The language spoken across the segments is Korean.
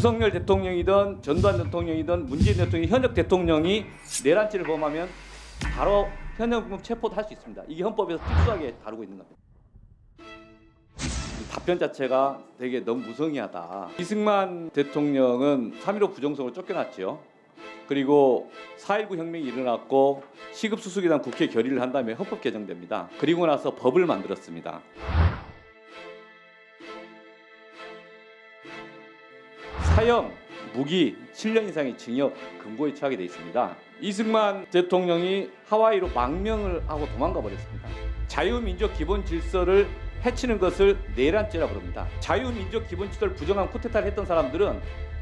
윤석열 대통령이든 전두환 대통령이든 문재인 대통령이 현역 대통령이 내란죄를 범하면 바로 현역금 체포도 할 수 있습니다. 이게 헌법에서 특수하게 다루고 있는 겁니다. 답변 자체가 되게 너무 무성의하다. 이승만 대통령은 3.15 부정선거로 쫓겨났죠. 그리고 4.19 혁명이 일어났고 시급수습이란 국회 결의를 한 다음에 헌법 개정됩니다. 그리고 나서 법을 만들었습니다. 사형, 무기, 7년 이상의 징역, 금고에 처하게 돼 있습니다. 이승만 대통령이 하와이로 망명을 하고 도망가 버렸습니다. 자유민족 기본 질서를 해치는 것을 내란죄라고 부릅니다. 자유민족 기본 질서를 부정한 쿠데타를 했던 사람들은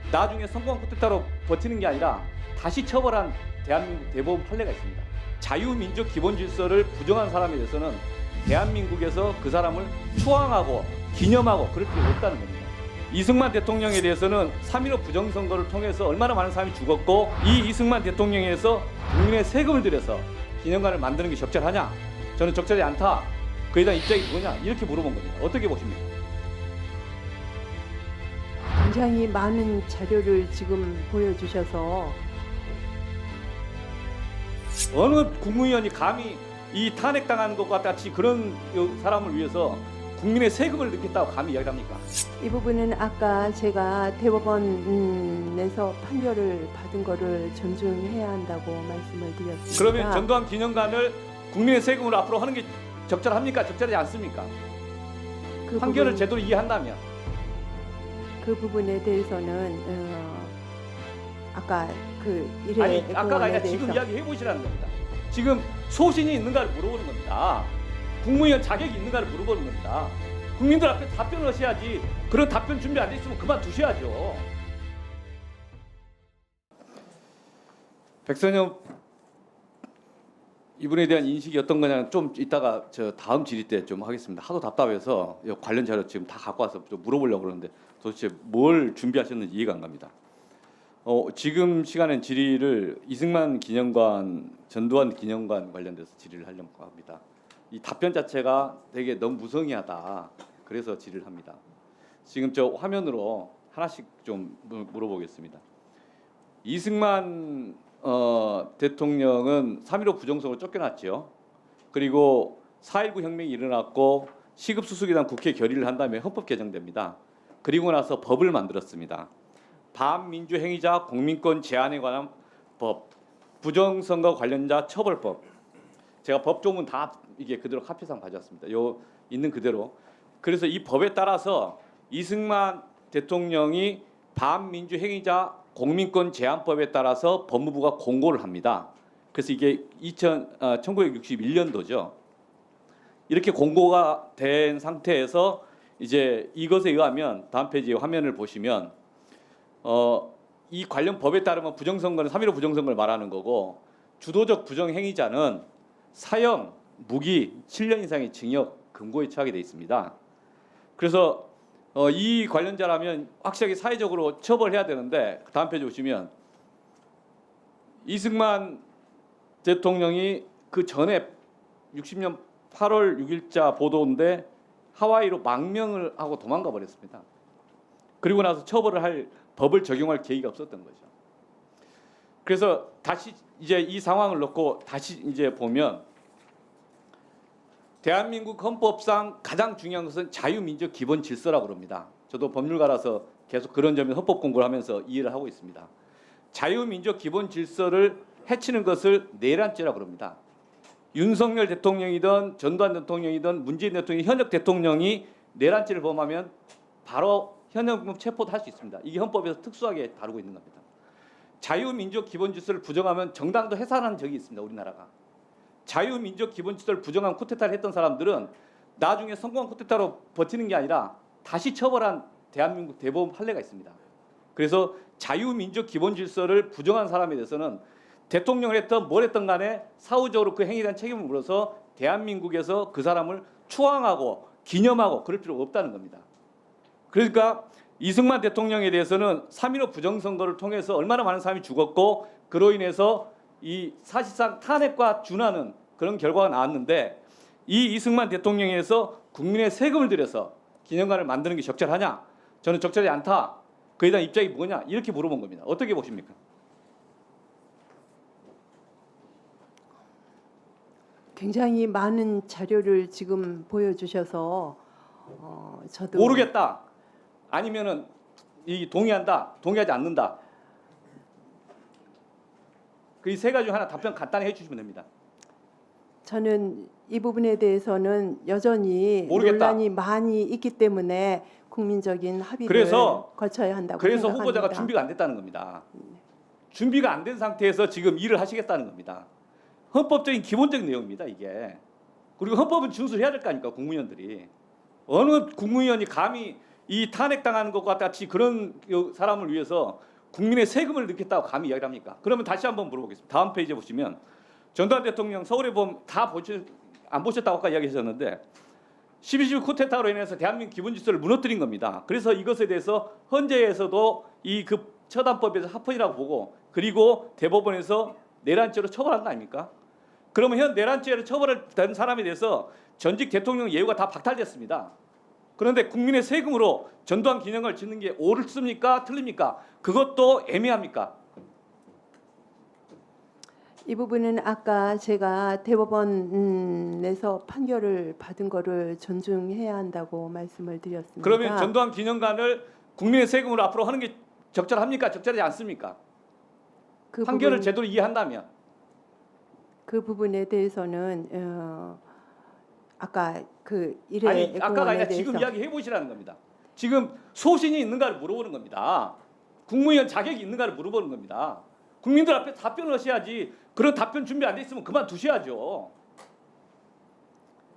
나중에 성공한 쿠데타로 버티는 게 아니라 다시 처벌한 대한민국 대법원 판례가 있습니다. 자유민족 기본 질서를 부정한 사람에 대해서는 대한민국에서 그 사람을 추앙하고 기념하고 그럴 필요 없다는 겁니다. 이승만 대통령에 대해서는 3.15 부정선거를 통해서 얼마나 많은 사람이 죽었고 이 이승만 대통령에서 국민의 세금을 들여서 기념관을 만드는 게 적절하냐? 저는 적절하지 않다. 그에 대한 입장이 뭐냐? 이렇게 물어본 겁니다. 어떻게 보십니까? 굉장히 많은 자료를 지금 보여주셔서 어느 국무위원이 감히 이 탄핵당하는 것과 같이 그런 사람을 위해서 국민의 세금을 넣겠다고 감히 이야기합니까? 이 부분은 아까 제가 대법원에서 판결을 받은 거를 존중해야 한다고 말씀을 드렸습니다. 그러면 전두환 기념관을 국민의 세금으로 앞으로 하는 게 적절합니까? 적절하지 않습니까? 그 판결을 부분, 제대로 이해한다면 그 부분에 대해서는 아까 그 일회 아니 아까가 아니라 대해서 지금 이야기해 보시라는 겁니다. 지금 소신이 있는가를 물어보는 겁니다. 국무위원 자격이 있는가를 물어보는 겁니다. 국민들 앞에 답변을 하셔야지. 그런 답변 준비 안 돼 있으면 그만두셔야죠. 백선엽 이분에 대한 인식이 어떤 거냐는 좀 이따가 저 다음 질의 때 좀 하겠습니다. 하도 답답해서 관련 자료 지금 다 갖고 와서 좀 물어보려고 그러는데 도대체 뭘 준비하셨는지 이해가 안 갑니다. 지금 시간엔 질의를 이승만 기념관, 전두환 기념관 관련돼서 질의를 하려고 합니다. 이 답변 자체가 되게 너무 무성의하다. 그래서 질의를 합니다. 지금 저 화면으로 하나씩 좀 물어보겠습니다. 이승만 대통령은 3.15 부정선거로 쫓겨났죠. 그리고 4.19 혁명이 일어났고 시급수습이란 국회 결의를 한 다음에 헌법 개정됩니다. 그리고 나서 법을 만들었습니다. 반민주행위자 공민권 제한에 관한 법, 부정선거 관련자 처벌법. 제가 법조문 다 이게 그대로 카피상 가져왔습니다. 요 있는 그대로. 그래서 이 법에 따라서 이승만 대통령이 반민주행위자 공민권 제한법에 따라서 법무부가 공고를 합니다. 그래서 이게 1961년도죠. 이렇게 공고가 된 상태에서 이제 이것에 의하면 다음 페이지 화면을 보시면 이 관련 법에 따르면 부정선거는 3.15 부정선거를 말하는 거고 주도적 부정행위자는 사형, 무기, 7년 이상의 징역, 금고에 처하게 돼 있습니다. 그래서 이 관련자라면 확실하게 사회적으로 처벌해야 되는데 다음 페이지 보시면 이승만 대통령이 그 전에 60년 8월 6일자 보도인데 하와이로 망명을 하고 도망가 버렸습니다. 그리고 나서 처벌을 할 법을 적용할 계기가 없었던 거죠. 그래서 다시 이제 이 상황을 놓고 다시 이제 보면 대한민국 헌법상 가장 중요한 것은 자유민족 기본 질서라고 그럽니다. 저도 법률가라서 계속 그런 점에 헌법 공부를 하면서 이해를 하고 있습니다. 자유민족 기본 질서를 해치는 것을 내란죄라고 그럽니다. 윤석열 대통령이든 전두환 대통령이든 문재인 대통령이 현역 대통령이 내란죄를 범하면 바로 현역금 체포도 할 수 있습니다. 이게 헌법에서 특수하게 다루고 있는 겁니다. 자유민족 기본 질서를 부정하면 정당도 해산하는 적이 있습니다. 우리나라가. 자유민족 기본 질서를 부정한 쿠데타를 했던 사람들은 나중에 성공한 쿠데타로 버티는 게 아니라 다시 처벌한 대한민국 대법원 판례가 있습니다. 그래서 자유민족 기본 질서를 부정한 사람에 대해서는 대통령을 했던 뭘 했던 간에 사후적으로 그 행위에 대한 책임을 물어서 대한민국에서 그 사람을 추앙하고 기념하고 그럴 필요가 없다는 겁니다. 그러니까 이승만 대통령에 대해서는 3.15 부정선거를 통해서 얼마나 많은 사람이 죽었고 그로 인해서 이 사실상 탄핵과 준하는 그런 결과가 나왔는데 이 이승만 대통령에서 국민의 세금을 들여서 기념관을 만드는 게 적절하냐? 저는 적절하지 않다. 그에 대한 입장이 뭐냐 이렇게 물어본 겁니다. 어떻게 보십니까? 굉장히 많은 자료를 지금 보여주셔서 저도 모르겠다. 아니면은 이 동의한다. 동의하지 않는다. 그 이 세 가지 중 하나 답변 간단히 해주시면 됩니다. 저는 이 부분에 대해서는 여전히 모르겠다. 논란이 많이 있기 때문에 국민적인 합의를 그래서 거쳐야 한다고 그래서 생각합니다. 후보자가 준비가 안 됐다는 겁니다. 준비가 안 된 상태에서 지금 일을 하시겠다는 겁니다. 헌법적인 기본적인 내용입니다. 이게. 그리고 헌법은 준수해야 될 거 아닙니까 국무위원들이. 어느 국무위원이 감히 이 탄핵당하는 것과 같이 그런 사람을 위해서 국민의 세금을 넣겠다고 감히 이야기를 합니까? 그러면 다시 한번 물어보겠습니다. 다음 페이지에 보시면 전두환 대통령 서울에 보면 안 보셨다고 아까 이야기하셨는데 12.12 쿠데타로 인해서 대한민국 기본 질서를 무너뜨린 겁니다. 그래서 이것에 대해서 헌재에서도 이 그 처단법에서 합헌이라고 보고 그리고 대법원에서 내란죄로 처벌한 거 아닙니까? 그러면 현 내란죄로 처벌된 사람에 대해서 전직 대통령 예우가 다 박탈됐습니다. 그런데 국민의 세금으로 전두환 기념관을 짓는 게 옳습니까? 틀립니까? 그것도 애매합니까? 이 부분은 아까 제가 대법원에서 판결을 받은 거를 존중해야 한다고 말씀을 드렸습니다. 그러면 전두환 기념관을 국민의 세금으로 앞으로 하는 게 적절합니까? 적절하지 않습니까? 그 판결을 부분, 제대로 이해한다면. 그 부분에 대해서는 아까 그 일회 아니 아까가 공원에 아니라 대해서 지금 이야기 해보시라는 겁니다. 지금 소신이 있는가를 물어보는 겁니다. 국무위원 자격이 있는가를 물어보는 겁니다. 국민들 앞에 답변을 하셔야지. 그런 답변 준비 안 돼 있으면 그만두셔야죠.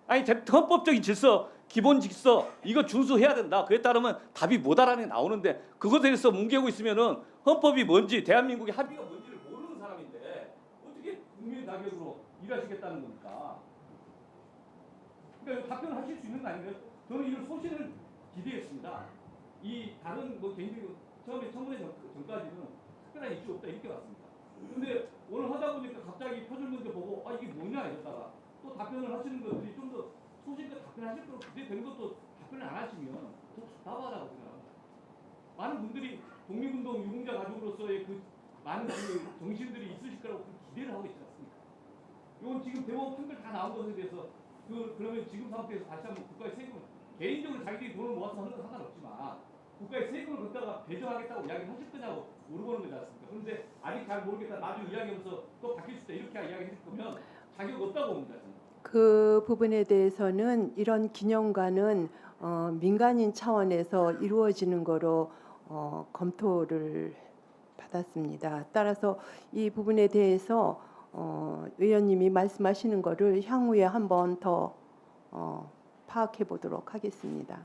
아니 헌법적인 질서, 기본 질서 이거 준수해야 된다. 그에 따르면 답이 못 알아내 나오는데 그것에 대해서 뭉개고 있으면은 헌법이 뭔지 대한민국의 합의가 뭔지를 모르는 사람인데 어떻게 국민 자격으로 일하시겠다는 겁니까? 그러니까 답변을 하실 수 있는 거 아닌가요? 저는 이런 소신을 기대했습니다. 이 다른 뭐 개인적인 처음에 청문회 전까지는 특별한 이슈 없다 이렇게 봤습니다. 근데 오늘 하다 보니까 갑자기 표절 문제 보고 아 이게 뭐냐 이러다가 또 답변을 하시는 것들이 좀 더 소신껏 답변하실 거로 기대된 것도 답변을 안 하시면 더 답답하다고 생각합니다. 많은 분들이 독립운동 유공자 가족으로서의 그 많은 그 정신들이 있으실 거라고 기대를 하고 있지 않습니까? 이건 지금 대법원 판결 다 나온 것에 대해서 그러면 지금 상태에서 다시 한번 국가의 세금을 개인적으로 자기들이 돈을 모아서 하는 건 상관없지만 국가의 세금을 걷다가 배정하겠다고 이야기를 하실 거냐고 물어보는 거지 않습니까? 그런데 아직 잘 모르겠다 나중에 이야기하면서 또 바뀔 수 있다 이렇게 이야기하실 거면 자격 없다고 봅니다. 저는. 그 부분에 대해서는 이런 기념관은 민간인 차원에서 이루어지는 거로 검토를 받았습니다. 따라서 이 부분에 대해서 의원님이 말씀하시는 거를 향후에 한번 더 파악해 보도록 하겠습니다.